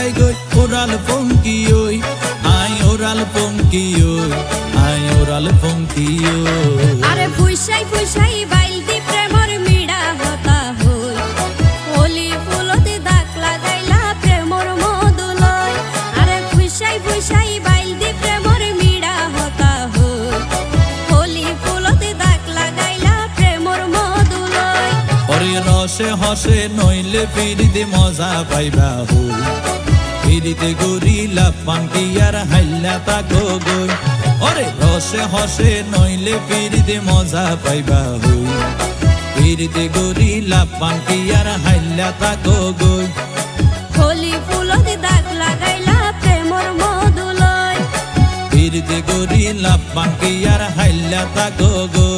যায় গই ওরাল পঙ্কি ওই আই ওরাল পঙ্কি ওই আই ওরাল পঙ্কি ওই আরে ফুইসাই ফুইসাই বাইলতি প্রেমর মিড়া হতা হই হোলি ফুলতে দাগ লাগাইলা প্রেমর মধুলয় আরে ফুইসাই ফুইসাই বাইলতি প্রেমর মিড়া হতা হই হোলি ফুলতে দাগ লাগাইলা প্রেমর মধুলয় ওরে রসে হসে নইলে ফিরিতে মজা পাইবা হই ফিরিতে গরিলা পাঙ্কি আর হাইলা তাকো গই ওরে রসে হসে নইলে ফিরিতে মজা পাইবা হই ফিরিতে গরিলা পাঙ্কি আর হাইলা তাকো গই হোলি ফুলতে দাগ লাগাইলা প্রেমর মধুলয় ফিরিতে গরিলা পাঙ্কি আর হাইলা তাকো গই